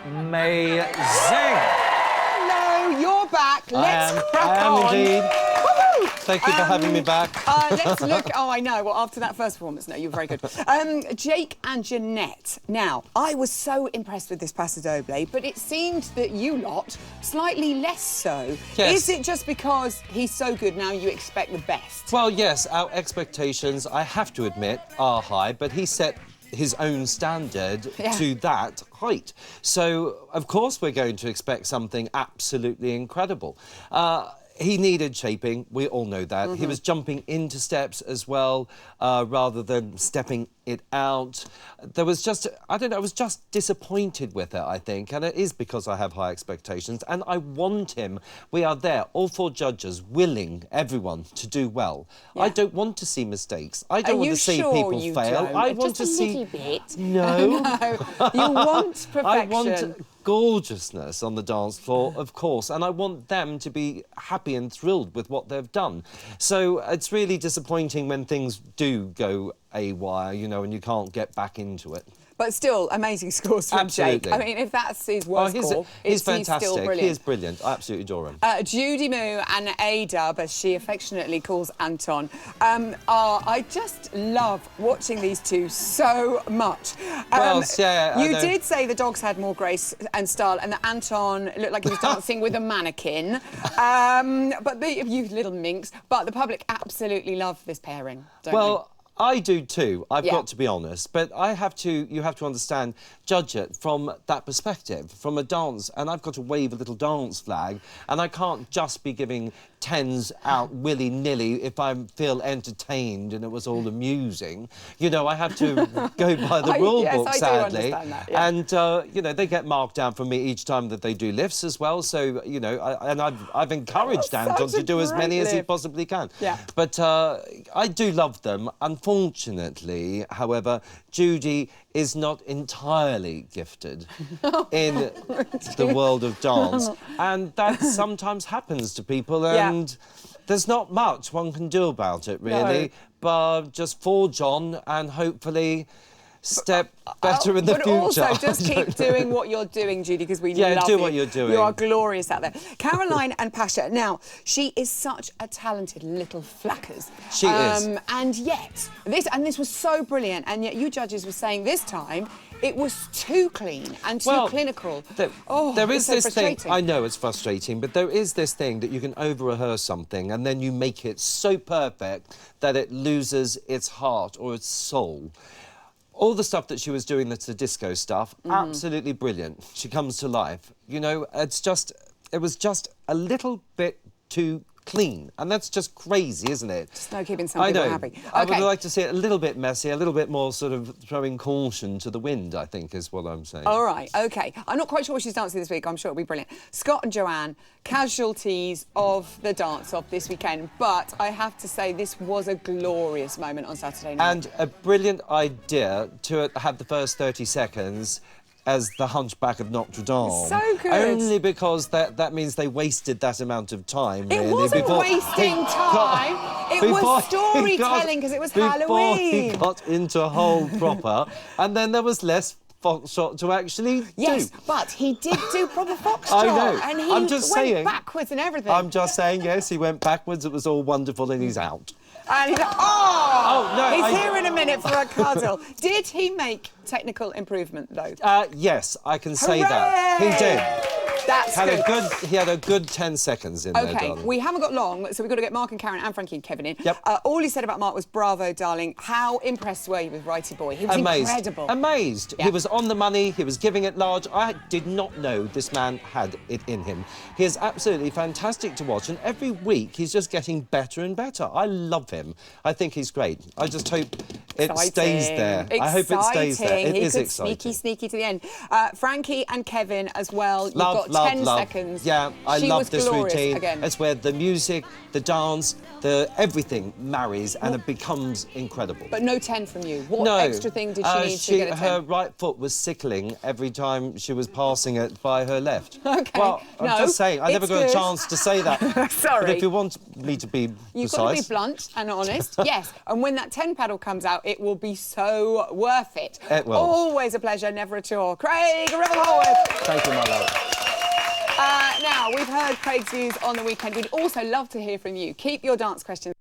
amazing. Hello, you're back. Let's crack I am on. indeed. Woo-hoo! Thank you for having me back. Let's look. Oh, I know. Well, after that first performance, no, you were very good. Jake and Jeanette. Now, I was so impressed with this Paso Doble, but it seemed that you lot slightly less so. Yes. Is it just because he's so good now you expect the best? Well, yes, our expectations, I have to admit, are high, but he set his own standard to that height. So, of course, we're going to expect something absolutely incredible. He needed shaping, we all know that. He was jumping into steps as well, rather than stepping it out. There was just, I don't know, I was just disappointed with it, I think, and it is because I have high expectations, and I want him, we are there, all four judges, willing, everyone, to do well. I don't want to see mistakes. I don't want to see people fail. I want to see... Just a little bit. No. No, you want perfection. I want gorgeousness on the dance floor, of course, and I want them to be happy and thrilled with what they've done. So it's really disappointing when things do go awry, you know, and you can't get back into it. But still, amazing scores from Jake. I mean, if that's his worst score, he's fantastic. He's still brilliant. He is brilliant. I absolutely adore him. Judy Moo and Ada, as she affectionately calls Anton, I just love watching these two so much. Well, yeah, you did say the dogs had more grace and style, and that Anton looked like he was dancing with a mannequin. But you little minx. But the public absolutely love this pairing, don't they? I do too, I've got to be honest, but you have to understand, judge it from that perspective, from a dance, and I've got to wave a little dance flag, and I can't just be giving 10s out willy-nilly if I feel entertained and it was all amusing. You know, I have to go by the rule book, sadly. Do understand that, And, you know, they get marked down from me each time that they do lifts as well, so, you know, I've encouraged Anton to do as many as he possibly can. Yeah. But I do love them. Unfortunately, however, Judy is not entirely gifted in the world of dance, and that sometimes happens to people, and there's not much one can do about it, really, but just forge on and hopefully step better in the future. But also, just keep doing what you're doing, Judy, because we love you. Yeah, do what you're doing. You are glorious out there. Caroline and Pasha. Now, she is such a talented little flackers. She is. And yet, this was so brilliant, and yet you judges were saying this time it was too clean and too clinical. There is this thing, frustrating. I know it's frustrating, but there is this thing that you can over-rehearse something and then you make it so perfect that it loses its heart or its soul. All the stuff that she was doing, that's the disco stuff, absolutely brilliant. She comes to life. You know, it was just a little bit too clean, and that's just crazy, isn't it? Just no keeping some people happy. Okay. I would like to see it a little bit messy, a little bit more sort of throwing caution to the wind, I think, is what I'm saying. All right, OK. I'm not quite sure what she's dancing this week. I'm sure it'll be brilliant. Scott and Joanne, casualties of the dance-off this weekend, but I have to say this was a glorious moment on Saturday night. And a brilliant idea to have the first 30 seconds as the Hunchback of Notre Dame. So good. Only because that means they wasted that amount of time, It really. wasn't wasting time. It was storytelling, because it was Halloween. Before he got into whole proper, and then there was less foxtrot to actually do. Yes, but he did do proper foxtrot. I know. And he I'm just went saying, backwards and everything. I'm just saying, yes, he went backwards. It was all wonderful, and he's out. And he's like, he's here in a minute for a cuddle. Did he make technical improvement, though? Yes, I can say that. He did. That's good. He had a good 10 seconds in there, darling. OK, we haven't got long, so we've got to get Mark and Karen and Frankie and Kevin in. Yep. All he said about Mark was, bravo, darling. How impressed were you with Righty Boy? He was incredible. Amazed. Yeah. He was on the money. He was giving it large. I did not know this man had it in him. He is absolutely fantastic to watch, and every week he's just getting better and better. I love him. I think he's great. I just hope it stays there. I hope it stays there. It is exciting. Sneaky to the end. Frankie and Kevin as well. You've Love, got 10 love. seconds. Yeah, I love this routine. Again. It's where the music, the dance, everything marries and it becomes incredible. But no 10 from you. What extra thing did she need to get a 10? Her right foot was sickling every time she was passing it by her left. OK. Well, I'm just saying, I never got a chance to say that. Sorry. But if you want me to be You've precise... got to be blunt and honest, yes. And when that 10 paddle comes out, It will be so worth it. It will. Always a pleasure, never a chore. Craig Riverhorse. Thank you, my love. Now, we've heard Craig's views on the weekend. We'd also love to hear from you. Keep your dance questions